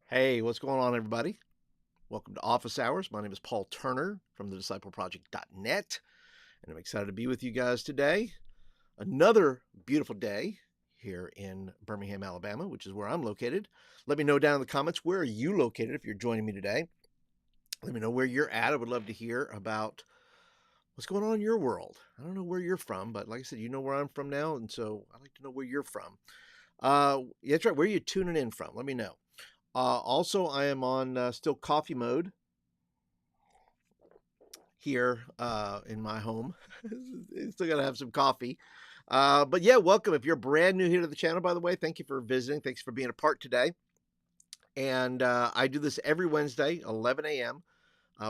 Hey, what's going on, everybody? Welcome to Office Hours. My name is Paul Turner from the discipleproject.net, and I'm excited to be with you guys today. Another beautiful day here in Birmingham, Alabama, which is where I'm located. Let me know down in the comments, where are you located if you're joining me today? Let me know where you're at. I would love to hear about what's going on in your world. I don't know where you're from, but like I said, you know where I'm from now, and so I'd like to know where you're from. Yeah, that's right. Where are you tuning in from? Let me know. Also, I am on still coffee mode here in my home. Still got to have some coffee. But yeah, welcome. If you're brand new here to the channel, by the way, thank you for visiting. Thanks for being a part today. And I do this every Wednesday, 11 a.m.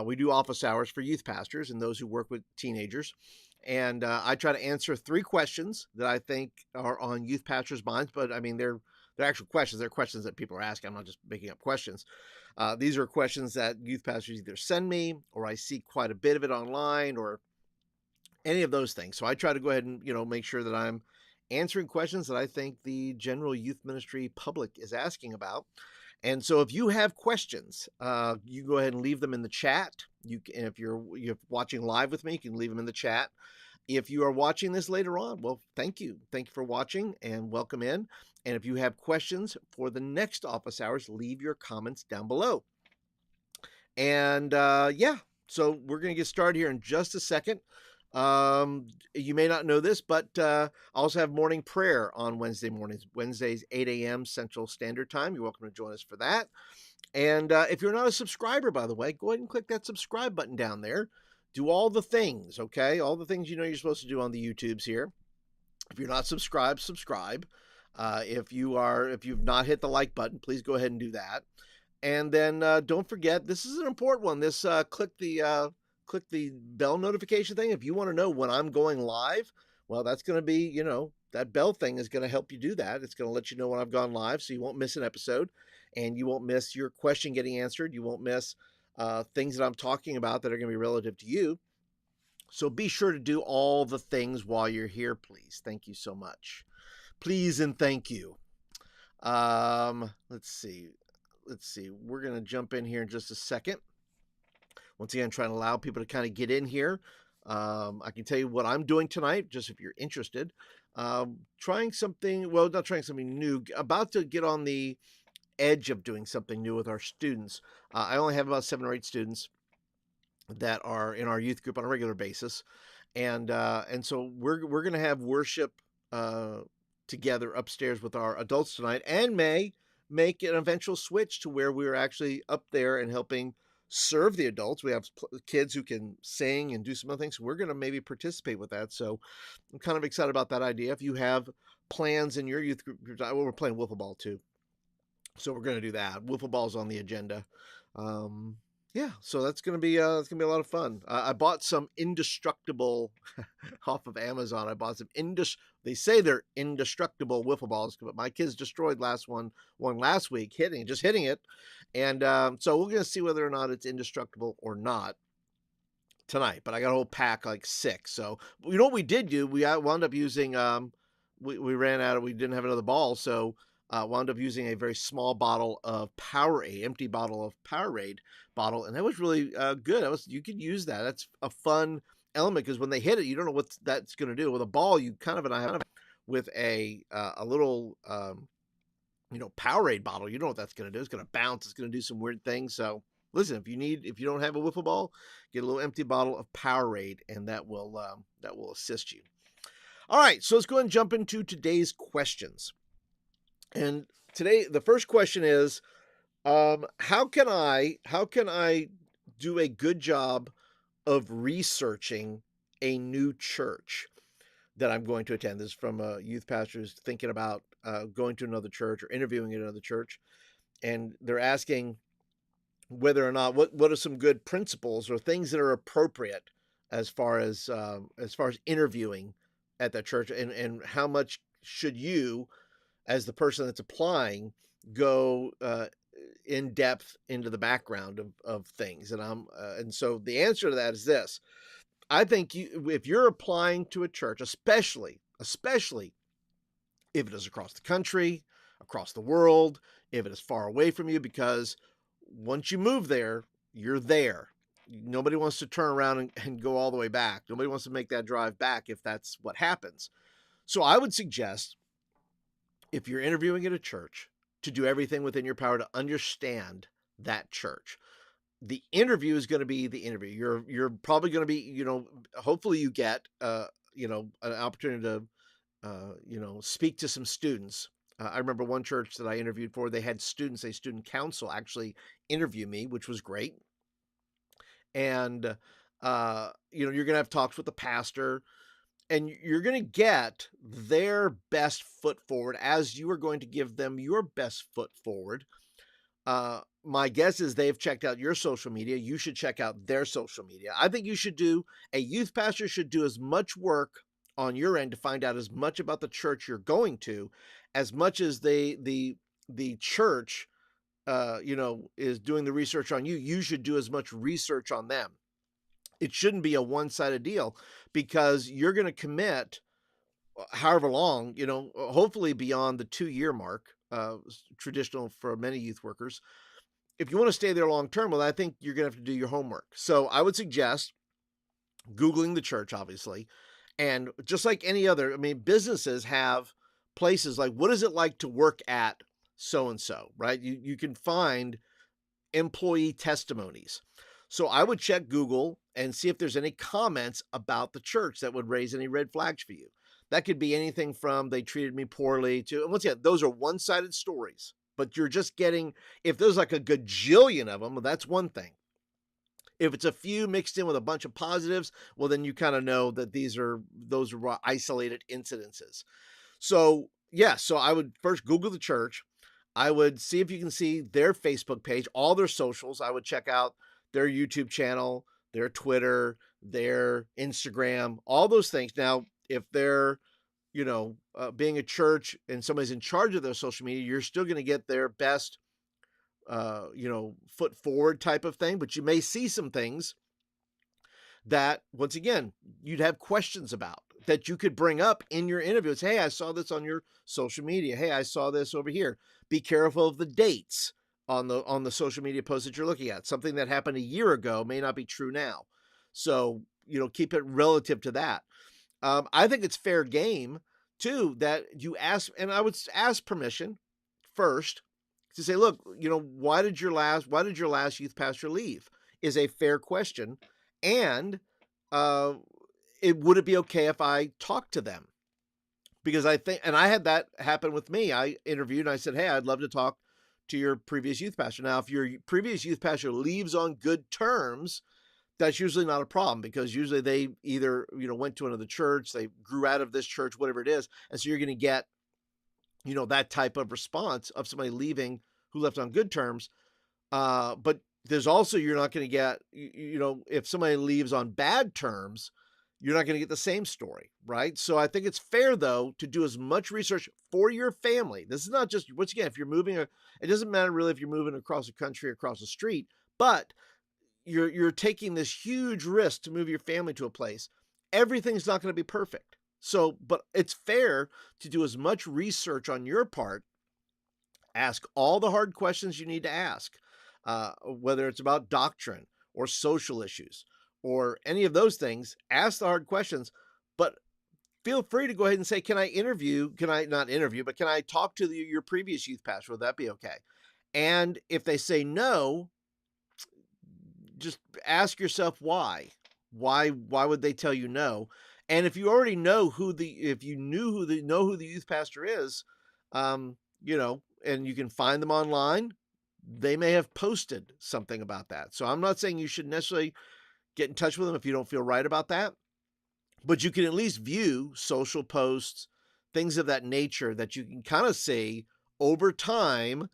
We do office hours for youth pastors and those who work with teenagers. And I try to answer three questions that I think are on youth pastors' minds. But I mean, they're actual questions. They're questions that people are asking. I'm not just making up questions. These are questions that youth pastors either send me, or I see quite a bit of it online, or any of those things. So I try to go ahead and make sure that I'm answering questions that I think the general youth ministry public is asking about. And so if you have questions, you can go ahead and leave them in the chat. And if you're watching live with me, you can leave them in the chat. If you are watching this later on, well, thank you. Thank you for watching and welcome in. And if you have questions for the next office hours, leave your comments down below. And yeah, so we're going to get started here in just a second. You may not know this, but I also have morning prayer on Wednesday mornings, Wednesdays, 8 a.m. Central Standard Time. You're welcome to join us for that. And if you're not a subscriber, by the way, go ahead and click that subscribe button down there. Do all the things, okay? All the things you know you're supposed to do on the YouTubes here. If you're not subscribed, subscribe. If you've not hit the like button, please go ahead and do that. And then don't forget, this is an important one. This click the bell notification thing if you want to know when I'm going live. Well, that's going to be, that bell thing is going to help you do that. It's going to let you know when I've gone live, so you won't miss an episode, and you won't miss your question getting answered. You won't miss things that I'm talking about that are going to be relative to you. So be sure to do all the things while you're here, please. Thank you so much. Please and thank you. Let's see. We're going to jump in here in just a second. Once again, trying to allow people to kind of get in here. I can tell you what I'm doing tonight, just if you're interested. Trying something, well, not trying something new, about to get on the edge of doing something new with our students. I only have about 7 or 8 students that are in our youth group on a regular basis. And so we're going to have worship together upstairs with our adults tonight, and may make an eventual switch to where we're actually up there and helping serve the adults. We have kids who can sing and do some other things. So we're going to maybe participate with that. So I'm kind of excited about that idea. If you have plans in your youth group, well, we're playing wiffle ball too. So we're going to do that. Wiffle ball's on the agenda. Yeah, so that's gonna be a lot of fun. I bought some indestructible off of Amazon. I bought some They say they're indestructible wiffle balls, but my kids destroyed one last week, hitting it, and so we're gonna see whether or not it's indestructible or not tonight. But I got a whole pack, like 6. So you know what we did do? We wound up using we ran out of we didn't have another ball, so wound up using a very small bottle of Powerade, empty bottle of Powerade bottle, and that was really good. You could use that. That's a fun element because when they hit it, you don't know what that's going to do. With a ball, you kind of and I have with a little Powerade bottle. You know what that's going to do. It's going to bounce. It's going to do some weird things. So listen, if you don't have a wiffle ball, get a little empty bottle of Powerade, and that will assist you. All right, so let's go ahead and jump into today's questions. And today, the first question is, how can I do a good job of researching a new church that I'm going to attend? This is from a youth pastor who's thinking about going to another church or interviewing at another church, and they're asking whether or not what are some good principles or things that are appropriate as far as interviewing at that church, and how much should you, as the person that's applying, go in depth into the background of things. And so the answer to that is this. I think if you're applying to a church, especially if it is across the country, across the world, if it is far away from you, because once you move there, you're there. Nobody wants to turn around and go all the way back. Nobody wants to make that drive back if that's what happens. So I would suggest, if you're interviewing at a church, to do everything within your power to understand that church. The interview is going to be the interview. You're probably going to be, hopefully you get an opportunity to speak to some students. I remember one church that I interviewed for, they had students, a student council actually interview me, which was great. And you're going to have talks with the pastor, and you're going to get their best foot forward as you are going to give them your best foot forward. My guess is they've checked out your social media. You should check out their social media. I think a youth pastor should do as much work on your end to find out as much about the church you're going to, as much as the church, is doing the research on you. You should do as much research on them. It shouldn't be a one-sided deal, because you're going to commit however long, hopefully beyond the 2-year mark, traditional for many youth workers. If you want to stay there long term, well, I think you're going to have to do your homework. So I would suggest Googling the church, obviously. And just like any other, businesses have places like, what is it like to work at so-and-so, right? You can find employee testimonies. So I would check Google and see if there's any comments about the church that would raise any red flags for you. That could be anything from they treated me poorly to, and once again, those are one-sided stories, but you're just getting, if there's like a gajillion of them, well, that's one thing. If it's a few mixed in with a bunch of positives, well, then you kind of know that those are isolated incidences. So so I would first Google the church. I would see if you can see their Facebook page, all their socials. I would check out their YouTube channel, their Twitter, their Instagram, all those things. Now, if they're, being a church and somebody's in charge of their social media, you're still going to get their best, foot forward type of thing, but you may see some things that, once again, you'd have questions about that you could bring up in your interviews. Hey, I saw this on your social media. Hey, I saw this over here. Be careful of the dates on the social media posts that you're looking at. Something that happened a year ago may not be true now. So, keep it relative to that. I think it's fair game too that you ask, and I would ask permission first to say, look, why did your last youth pastor leave? Is a fair question. And would it be okay if I talk to them? Because I think, and I had that happen with me. I interviewed and I said, hey, I'd love to talk to your previous youth pastor. Now, if your previous youth pastor leaves on good terms, that's usually not a problem, because usually they either, went to another church, they grew out of this church, whatever it is. And so you're going to get, that type of response of somebody leaving who left on good terms. But there's also, you're not going to get, if somebody leaves on bad terms, you're not going to get the same story, right? So I think it's fair, though, to do as much research for your family. This is not just, once again, if you're moving, it doesn't matter really if you're moving across the country, across the street, but you're taking this huge risk to move your family to a place. Everything's not going to be perfect. So, but it's fair to do as much research on your part. Ask all the hard questions you need to ask, whether it's about doctrine or social issues or any of those things. Ask the hard questions, but feel free to go ahead and say, can I not interview, but can I talk to your previous youth pastor? Would that be okay? And if they say no, just ask yourself why. Why would they tell you no? And if you already know who the youth pastor is, and you can find them online, they may have posted something about that. So I'm not saying you should necessarily get in touch with them if you don't feel right about that, but you can at least view social posts, things of that nature, that you can kind of see over time,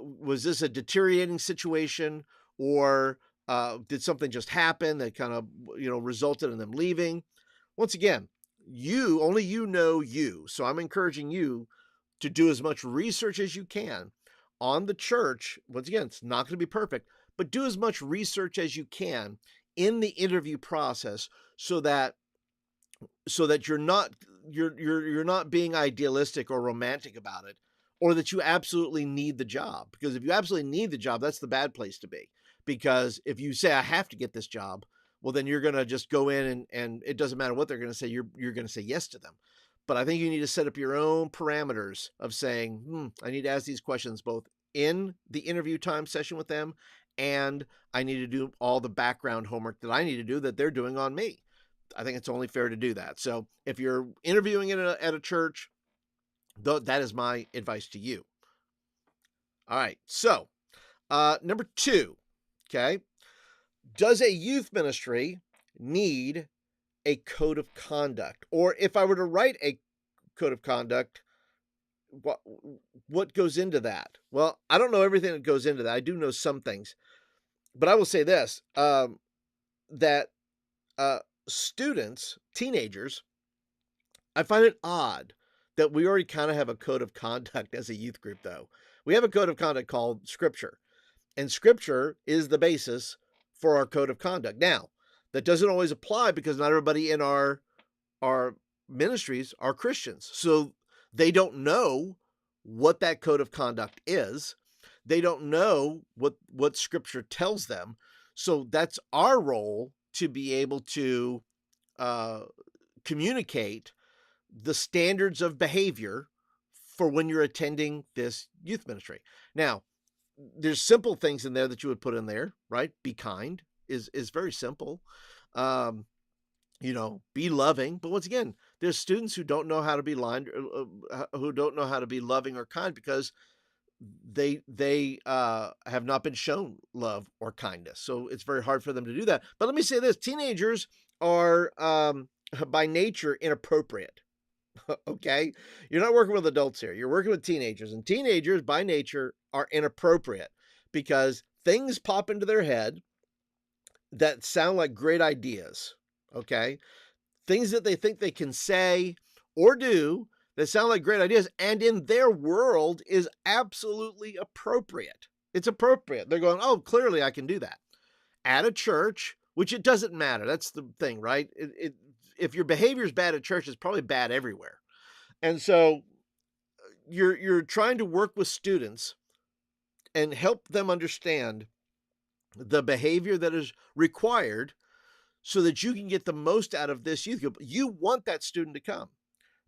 was this a deteriorating situation, or did something just happen that kind of, resulted in them leaving? Once again, only you know you. So I'm encouraging you to do as much research as you can on the church. Once again, it's not going to be perfect, but do as much research as you can in the interview process, so that you're not being idealistic or romantic about it, or that you absolutely need the job. Because if you absolutely need the job, that's the bad place to be. Because if you say, I have to get this job, well, then you're going to just go in and it doesn't matter what they're going to say. You're going to say yes to them. But I think you need to set up your own parameters of saying, I need to ask these questions both in the interview time session with them, and I need to do all the background homework that I need to do that they're doing on me. I think it's only fair to do that. So if you're interviewing at a church, that is my advice to you. All right. So number 2, okay. Does a youth ministry need a code of conduct? Or if I were to write a code of conduct, what goes into that? Well, I don't know everything that goes into that. I do know some things, but I will say this, that students, teenagers, I find it odd that we already kind of have a code of conduct as a youth group, though. We have a code of conduct called Scripture, and Scripture is the basis for our code of conduct. Now, that doesn't always apply because not everybody in our ministries are Christians. So they don't know what that code of conduct is. They don't know what Scripture tells them. So that's our role to be able to communicate the standards of behavior for when you're attending this youth ministry. Now, there's simple things in there that you would put in there, right? Be kind is very simple. Be loving. But once again, there's students who don't know how to be who don't know how to be loving or kind because they have not been shown love or kindness. So it's very hard for them to do that. But let me say this: teenagers are by nature inappropriate. Okay, you're not working with adults here. You're working with teenagers, and teenagers by nature are inappropriate because things pop into their head that sound like great ideas. Okay, things that they think they can say or do that sound like great ideas, and in their world is absolutely appropriate. It's appropriate. They're going, oh, clearly I can do that. At a church, which it doesn't matter. That's the thing, right? If your behavior is bad at church, it's probably bad everywhere. And so you're trying to work with students and help them understand the behavior that is required so that you can get the most out of this youth group. You want that student to come.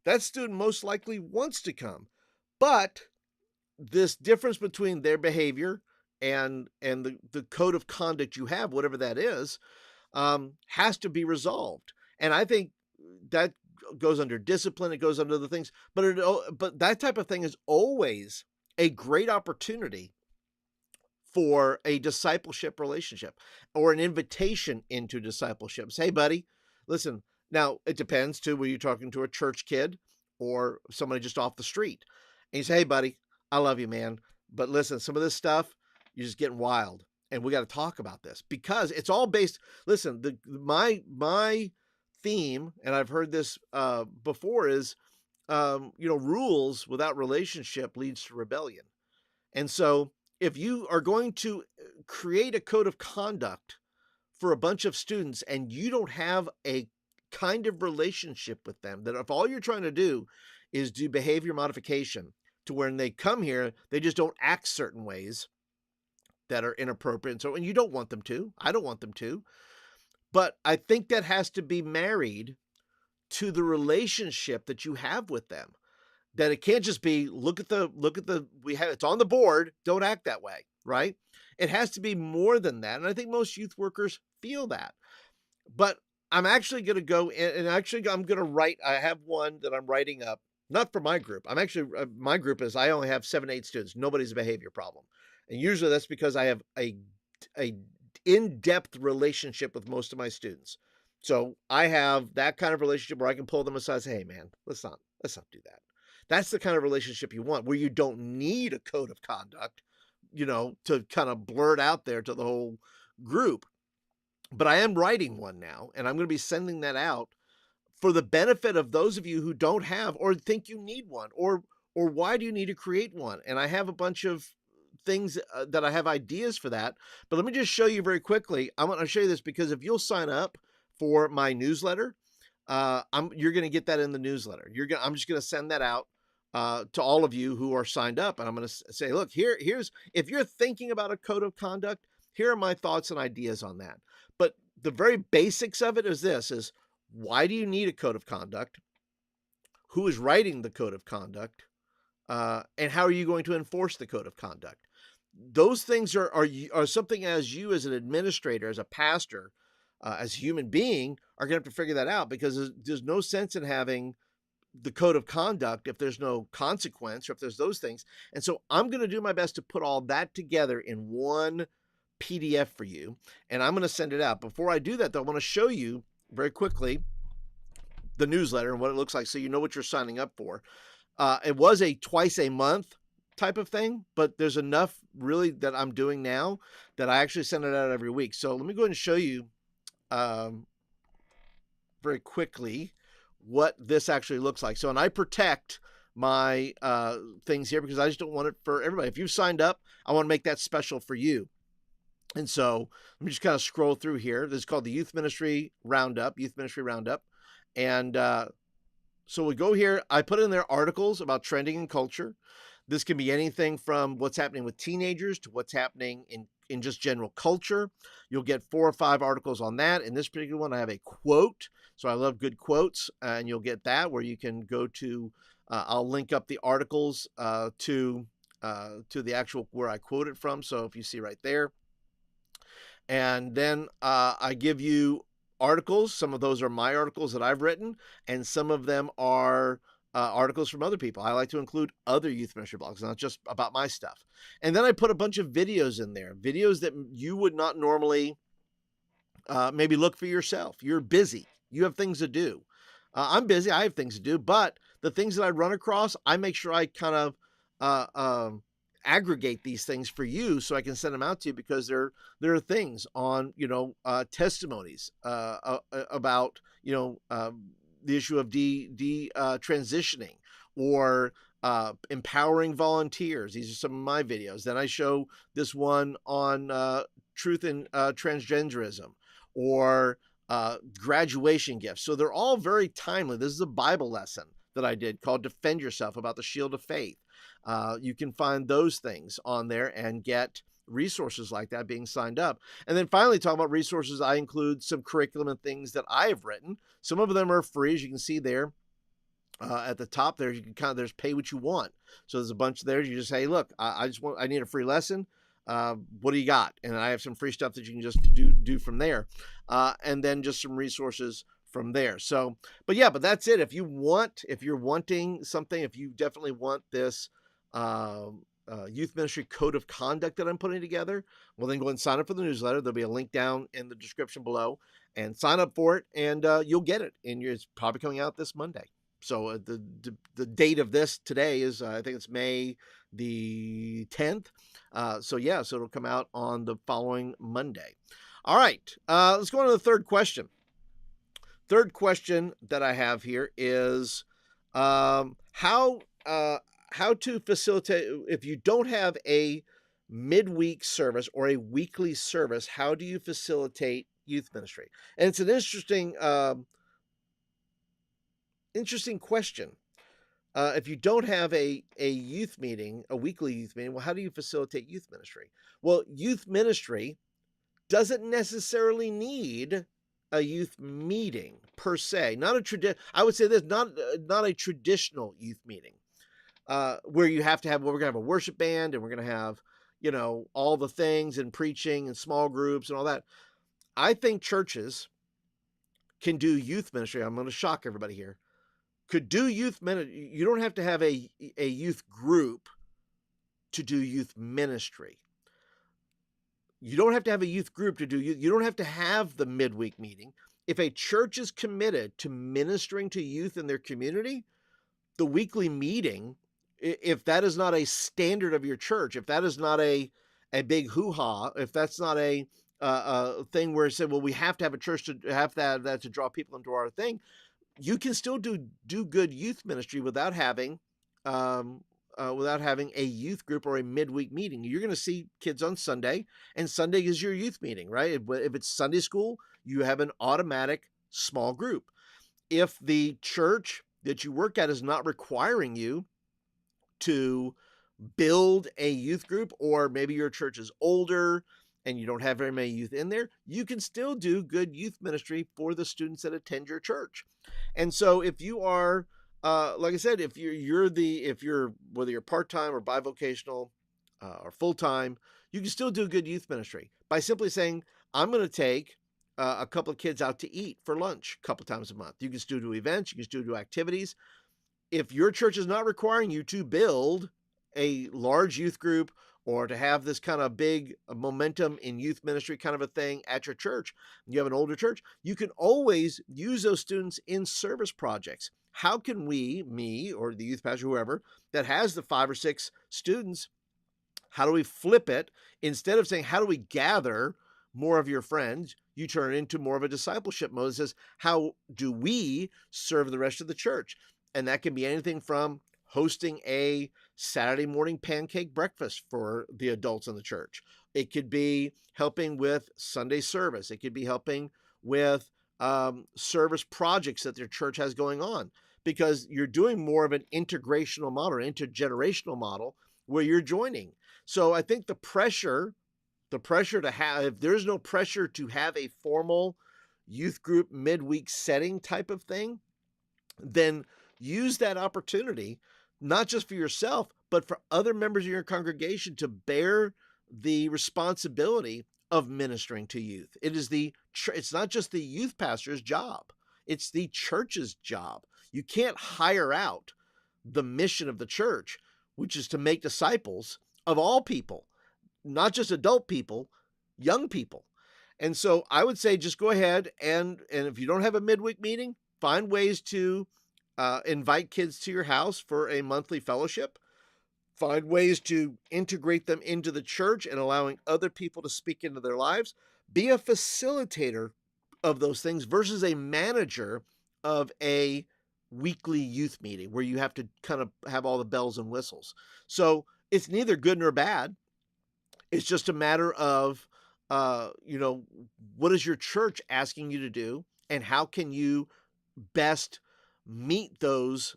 That student most likely wants to come. But this difference between their behavior and the code of conduct you have, whatever that is, has to be resolved. And I think that goes under discipline. It goes under the things, but that type of thing is always a great opportunity for a discipleship relationship or an invitation into discipleship. Say, hey, buddy, listen, now it depends too, were you talking to a church kid or somebody just off the street? And you say, hey, buddy, I love you, man. But listen, some of this stuff, you're just getting wild. And we got to talk about this because it's all based. Listen, my theme, and I've heard this before, is rules without relationship leads to rebellion. And so if you are going to create a code of conduct for a bunch of students and you don't have a kind of relationship with them, that if all you're trying to do is do behavior modification to when they come here, they just don't act certain ways that are inappropriate. And so, and you don't want them to, I don't want them to, but I think that has to be married to the relationship that you have with them. That it can't just be, it's on the board, don't act that way, right? It has to be more than that. And I think most youth workers feel that. But I'm actually going to go in, and I'm going to write, I have one that I'm writing up, not for my group. I'm actually, my group is, I only have 7, 8 students. Nobody's a behavior problem. And usually that's because I have a in-depth relationship with most of my students. So I have that kind of relationship where I can pull them aside and say, hey man, let's not do that. That's the kind of relationship you want, where you don't need a code of conduct, to kind of blurt out there to the whole group. But I am writing one now, and I'm going to be sending that out for the benefit of those of you who don't have or think you need one, or why do you need to create one? And I have a bunch of things that I have ideas for that. But let me just show you very quickly. I'm going to show you this because if you'll sign up for my newsletter, you're going to get that in the newsletter. I'm just going to send that out. to all of you who are signed up. And I'm going to say, look, here's, if you're thinking about a code of conduct, here are my thoughts and ideas on that. But the very basics of it is this, is why do you need a code of conduct? Who is writing the code of conduct? And how are you going to enforce the code of conduct? Those things are something as you, as an administrator, as a pastor, as a human being, are going to have to figure that out, because there's no sense in having the code of conduct if there's no consequence, or if there's those things. And so I'm going to do my best to put all that together in one PDF for you, and I'm going to send it out. Before I do that, though, I want to show you very quickly the newsletter and what it looks like, so you know what you're signing up for. It was a twice a month type of thing, but there's enough really that I'm doing now that I actually send it out every week. So let me go ahead and show you very quickly what this actually looks like. So, and I protect my things here because I just don't want it for everybody. If you've signed up, I want to make that special for you. And so let me just kind of scroll through here. This is called the Youth Ministry Roundup. And so we go here. I put in there articles about trending in culture. This can be anything from what's happening with teenagers to what's happening in just general culture. You'll get 4 or 5 articles on that. In this particular one, I have a quote. So I love good quotes, and you'll get that where you can go to, I'll link up the articles to the actual where I quote it from. So if you see right there. And then I give you articles. Some of those are my articles that I've written, and some of them are articles from other people. I like to include other youth ministry blogs, not just about my stuff. And then I put a bunch of videos in there, videos that you would not normally maybe look for yourself. You're busy. You have things to do. I'm busy. I have things to do, but the things that I run across, I make sure I kind of aggregate these things for you so I can send them out to you, because there are things on, testimonies about, the issue of transitioning, or empowering volunteers. These are some of my videos. Then I show this one on truth in transgenderism, or graduation gifts. So they're all very timely. This is a Bible lesson that I did called Defend Yourself, about the shield of faith. You can find those things on there and get resources like that being signed up. And then finally, talking about resources, I include some curriculum and things that I have written. Some of them are free, as you can see there. At the top there, you can there's pay what you want. So there's a bunch there. You just say, look, I need a free lesson. What do you got? And I have some free stuff that you can just do from there. And then just some resources from there. So, but that's it. If you're wanting something, if you definitely want this youth ministry code of conduct that I'm putting together, well, then go and sign up for the newsletter. There'll be a link down in the description below, and sign up for it, and you'll get it. And it's probably coming out this Monday. So the date of this today is, I think it's May the 10th. So it'll come out on the following Monday. All right, let's go on to the third question. Third question that I have here is how to facilitate, if you don't have a midweek service or a weekly service, how do you facilitate youth ministry? And it's an interesting question. If you don't have a youth meeting, a weekly youth meeting, well, how do you facilitate youth ministry? Well, youth ministry doesn't necessarily need a youth meeting per se. I would say this, not a traditional youth meeting, where you have to have, we're gonna have a worship band, and we're gonna have, all the things, and preaching, and small groups, and all that. I think churches can do youth ministry. I'm going to shock everybody here. Could do youth ministry. You don't have to have a youth group to do youth ministry. You don't have to have a youth group to do you don't have to have the midweek meeting. If a church is committed to ministering to youth in their community, the weekly meeting, if that is not a standard of your church, if that is not a big hoo-ha, if that's not a thing where it said, well, we have to have a church to have that to draw people into our thing, you can still do good youth ministry without having a youth group or a midweek meeting. You're going to see kids on Sunday, and Sunday is your youth meeting, right? If it's Sunday school, you have an automatic small group. If the church that you work at is not requiring you to build a youth group, or maybe your church is older and you don't have very many youth in there, you can still do good youth ministry for the students that attend your church. And so if you are, like I said, if you're whether you're part-time or bivocational or full-time, you can still do good youth ministry by simply saying, I'm going to take a couple of kids out to eat for lunch a couple times a month. You can still do events, you can still do activities. If your church is not requiring you to build a large youth group or to have this kind of big momentum in youth ministry kind of a thing at your church, you have an older church, you can always use those students in service projects. How can we, me or the youth pastor, whoever, that has the 5 or 6 students, how do we flip it? Instead of saying, how do we gather more of your friends, you turn it into more of a discipleship mode that says, how do we serve the rest of the church? And that can be anything from hosting a Saturday morning pancake breakfast for the adults in the church. It could be helping with Sunday service. It could be helping with service projects that their church has going on, because you're doing more of an integrational model, an intergenerational model where you're joining. So I think the pressure to have, if there's no pressure to have a formal youth group midweek setting type of thing, then use that opportunity, not just for yourself, but for other members of your congregation to bear the responsibility of ministering to youth. It's not just the youth pastor's job. It's the church's job. You can't hire out the mission of the church, which is to make disciples of all people, not just adult people, young people. And so I would say just go ahead and if you don't have a midweek meeting, find ways to invite kids to your house for a monthly fellowship. Find ways to integrate them into the church and allowing other people to speak into their lives. Be a facilitator of those things versus a manager of a weekly youth meeting where you have to kind of have all the bells and whistles. So it's neither good nor bad. It's just a matter of, what is your church asking you to do, and how can you best meet those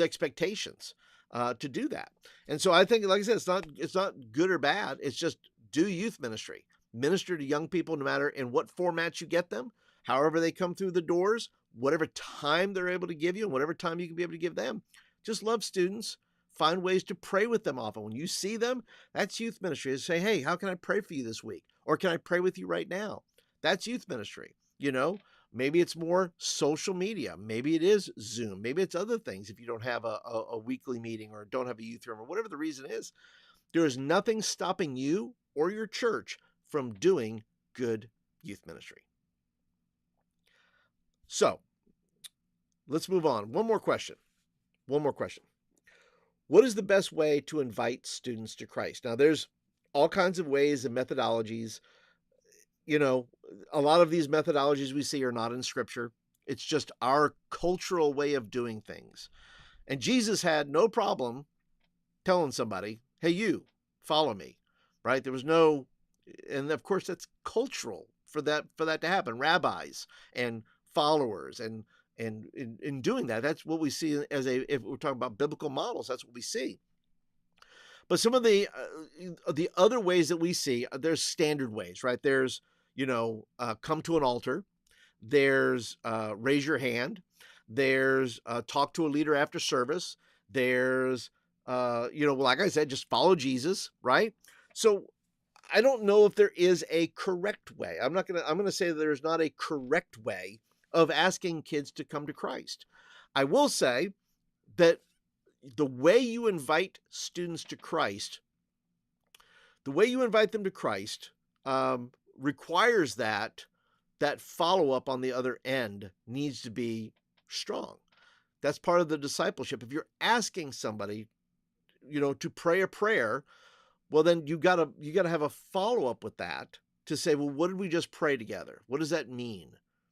expectations to do that. And so I think, like I said, it's not good or bad. It's just do youth ministry, minister to young people, no matter in what format you get them, however they come through the doors, whatever time they're able to give you, and whatever time you can be able to give them. Just love students. Find ways to pray with them often. When you see them, that's youth ministry. Is say, hey, how can I pray for you this week? Or can I pray with you right now? That's youth ministry. Maybe it's more social media. Maybe it is Zoom. Maybe it's other things if you don't have a weekly meeting or don't have a youth room or whatever the reason is. There is nothing stopping you or your church from doing good youth ministry. So let's move on. One more question. What is the best way to invite students to Christ? Now, there's all kinds of ways and methodologies. A lot of these methodologies we see are not in Scripture. It's just our cultural way of doing things. And Jesus had no problem telling somebody, hey, you, follow me, right? There was no, and of course that's cultural for that to happen. Rabbis and followers and in doing that, that's what we see if we're talking about biblical models, that's what we see. But some of the other ways that we see, there's standard ways, right? There's, come to an altar. There's raise your hand. There's talk to a leader after service. There's, like I said, just follow Jesus, right? So I don't know if there is a correct way. I'm going to say that there's not a correct way of asking kids to come to Christ. I will say that the way you invite students to Christ, requires that follow-up on the other end needs to be strong. That's part of the discipleship. If you're asking somebody, to pray a prayer, well, then you gotta have a follow-up with that to say, well, what did we just pray together? What does that mean?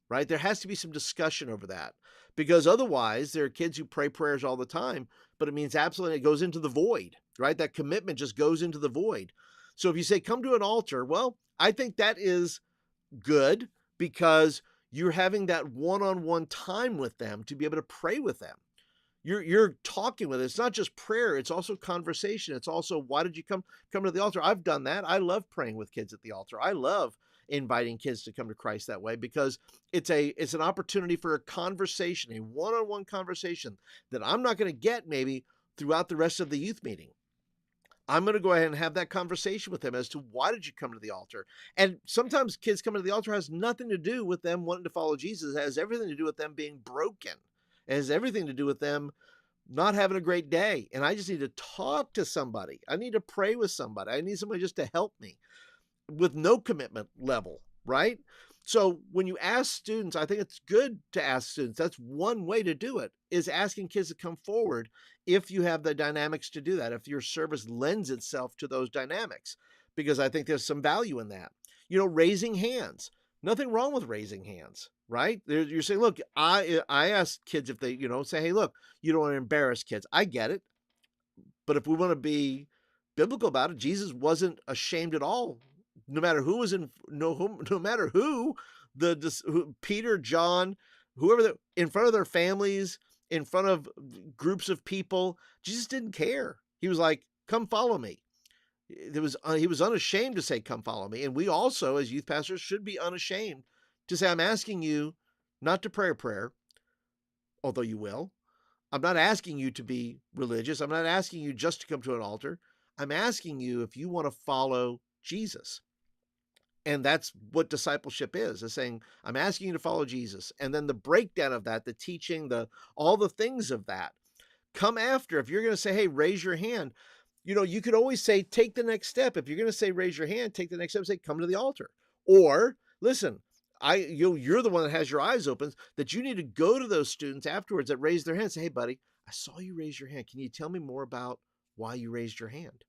Right? There has to be some discussion over that, because otherwise there are kids who pray prayers all the time, but it means absolutely it goes into the void, right? That commitment just goes into the void. So if you say, come to an altar, well, I think that is good because you're having that one-on-one time with them to be able to pray with them. You're talking with it. It's not just prayer, it's also conversation. It's also, why did you come to the altar? I've done that. I love praying with kids at the altar. I love inviting kids to come to Christ that way, because it's an opportunity for a conversation, a one-on-one conversation that I'm not going to get maybe throughout the rest of the youth meeting. I'm going to go ahead and have that conversation with them as to, why did you come to the altar? And sometimes kids coming to the altar has nothing to do with them wanting to follow Jesus. It has everything to do with them being broken. It has everything to do with them not having a great day. And I just need to talk to somebody. I need to pray with somebody. I need somebody just to help me, with no commitment level, right? So when you ask students, I think it's good to ask students. That's one way to do it, is asking kids to come forward if you have the dynamics to do that, if your service lends itself to those dynamics, because I think there's some value in that. Raising hands. Nothing wrong with raising hands, right? You're saying, look, I ask kids if they, say, hey, look, you don't want to embarrass kids. I get it. But if we want to be biblical about it, Jesus wasn't ashamed at all. No matter who was no matter who, Peter, John, whoever, in front of their families, in front of groups of people, Jesus didn't care. He was like, come follow me. He was unashamed to say, come follow me. And we also, as youth pastors, should be unashamed to say, I'm asking you not to pray a prayer, although you will. I'm not asking you to be religious. I'm not asking you just to come to an altar. I'm asking you if you want to follow Jesus. And that's what discipleship is saying, I'm asking you to follow Jesus. And then the breakdown of that, the teaching, all the things of that come after. If you're going to say, hey, raise your hand, you could always say, take the next step. If you're going to say, raise your hand, take the next step, say, come to the altar. Or listen, you're the one that has your eyes open, that you need to go to those students afterwards that raise their hand and say, hey, buddy, I saw you raise your hand. Can you tell me more about why you raised your hand?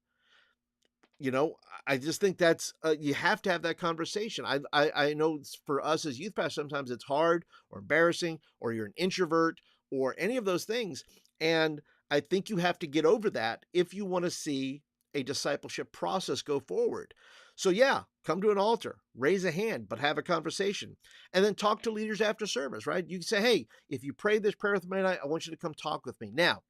I just think that's, you have to have that conversation. I know for us as youth pastors, sometimes it's hard or embarrassing, or you're an introvert or any of those things. And I think you have to get over that if you want to see a discipleship process go forward. So yeah, come to an altar, raise a hand, but have a conversation, and then talk to leaders after service, right? You can say, hey, if you prayed this prayer with me tonight, I want you to come talk with me. Now,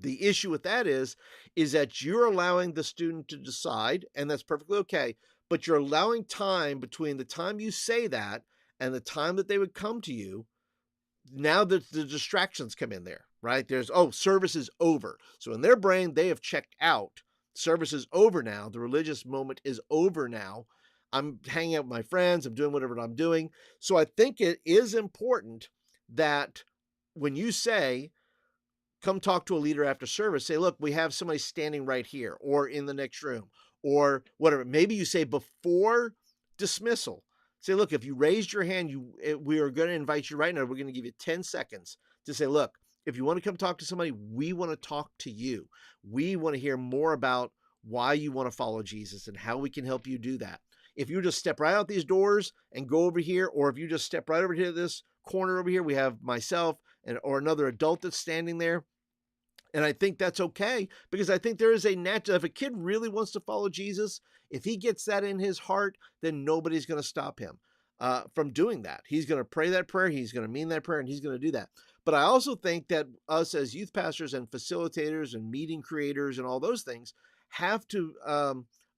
the issue with that is that you're allowing the student to decide, and that's perfectly okay, but you're allowing time between the time you say that and the time that they would come to you. Now that the distractions come in there, right? There's, service is over. So in their brain, they have checked out. Service is over now. The religious moment is over now. I'm hanging out with my friends. I'm doing whatever I'm doing. So I think it is important that when you say, come talk to a leader after service, say, look, we have somebody standing right here or in the next room or whatever. Maybe you say before dismissal, say, look, if you raised your hand, we are going to invite you right now. We're going to give you 10 seconds to say, look, if you want to come talk to somebody, we want to talk to you. We want to hear more about why you want to follow Jesus and how we can help you do that. If you just step right out these doors and go over here, or if you just step right over to this corner over here, we have myself or another adult that's standing there. And I think that's okay, because I think there is a natural, if a kid really wants to follow Jesus, if he gets that in his heart, then nobody's going to stop him from doing that. He's going to pray that prayer. He's going to mean that prayer, and he's going to do that. But I also think that us as youth pastors and facilitators and meeting creators and all those things have to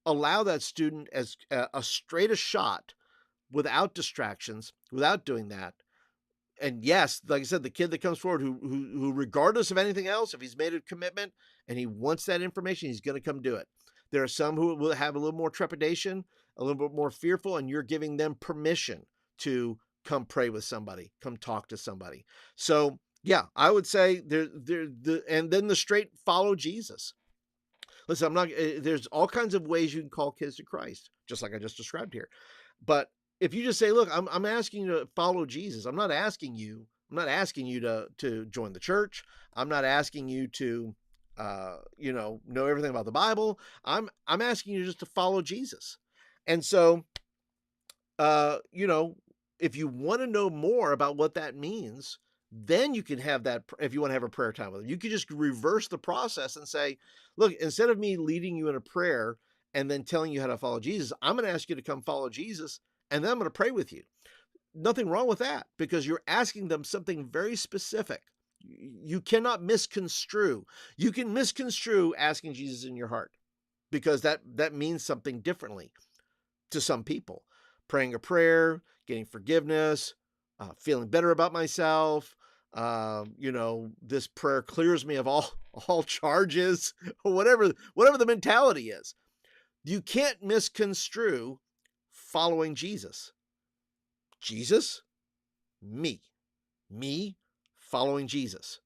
allow that student as a straight a shot without distractions, without doing that. And yes, like I said, the kid that comes forward who regardless of anything else, if he's made a commitment and he wants that information, he's going to come do it. There are some who will have a little more trepidation, a little bit more fearful, and you're giving them permission to come pray with somebody, come talk to somebody. So yeah, I would say and then the straight follow Jesus. Listen, there's all kinds of ways you can call kids to Christ, just like I just described here. But if you just say, look, I'm asking you to follow Jesus. I'm not asking you to join the church. I'm not asking you to, know everything about the Bible. I'm asking you just to follow Jesus. And so, if you want to know more about what that means, then you can have that. If you want to have a prayer time with them, you can just reverse the process and say, look, instead of me leading you in a prayer and then telling you how to follow Jesus, I'm going to ask you to come follow Jesus, and then I'm going to pray with you. Nothing wrong with that, because you're asking them something very specific. You cannot misconstrue. You can misconstrue asking Jesus in your heart, because that means something differently to some people. Praying a prayer, getting forgiveness, feeling better about myself. This prayer clears me of all charges, whatever the mentality is. You can't misconstrue following Jesus. Jesus, me following Jesus.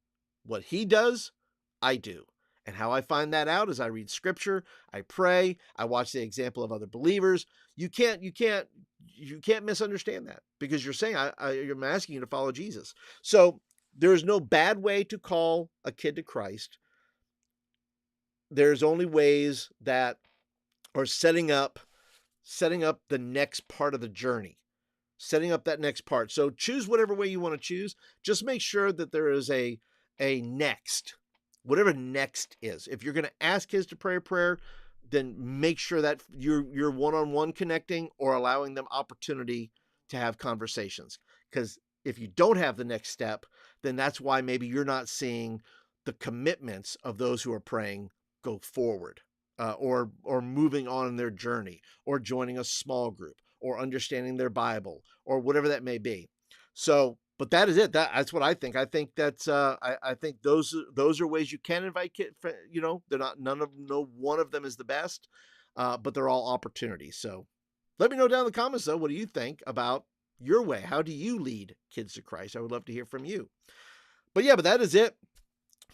What he does, I do. And how I find that out is I read scripture, I pray, I watch the example of other believers. You can't misunderstand that, because you're saying I'm asking you to follow Jesus. So there's no bad way to call a kid to Christ. There's only ways that are setting up the next part of the journey. Setting up that next part. So choose whatever way you want to choose. Just make sure that there is a next, whatever next is. If you're going to ask kids to pray a prayer, then make sure that you're one-on-one connecting or allowing them opportunity to have conversations. Because if you don't have the next step, then that's why maybe you're not seeing the commitments of those who are praying go forward, or moving on in their journey, or joining a small group, or understanding their Bible, or whatever that may be. So, but that is it. That's what I think. I think that's I think those are ways you can invite kids. They're not no one of them is the best, but they're all opportunities. So, let me know down in the comments though. What do you think about your way? How do you lead kids to Christ? I would love to hear from you. But yeah, but that is it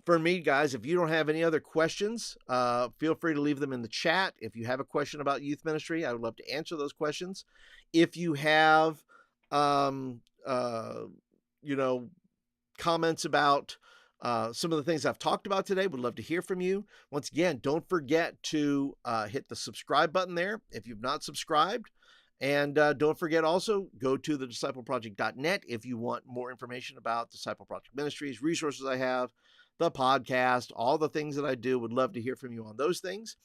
for me, guys. If you don't have any other questions, feel free to leave them in the chat. If you have a question about youth ministry, I would love to answer those questions. If you have, comments about some of the things I've talked about today, would love to hear from you. Once again, don't forget to hit the subscribe button there if you've not subscribed. And don't forget, also go to thediscipleproject.net if you want more information about Disciple Project Ministries, resources I have, the podcast, all the things that I do. Would love to hear from you on those things.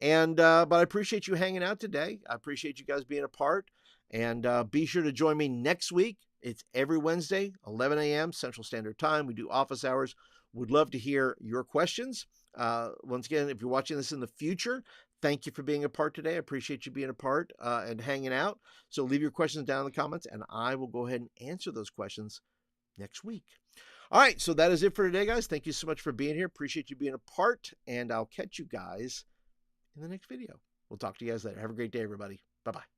And but I appreciate you hanging out today. I appreciate you guys being a part. And be sure to join me next week. It's every Wednesday, 11 a.m. Central Standard Time. We do office hours. Would love to hear your questions. Once again, if you're watching this in the future, thank you for being a part today. I appreciate you being a part and hanging out. So leave your questions down in the comments, and I will go ahead and answer those questions next week. All right, so that is it for today, guys. Thank you so much for being here. Appreciate you being a part, and I'll catch you guys in the next video. We'll talk to you guys later. Have a great day, everybody. Bye-bye.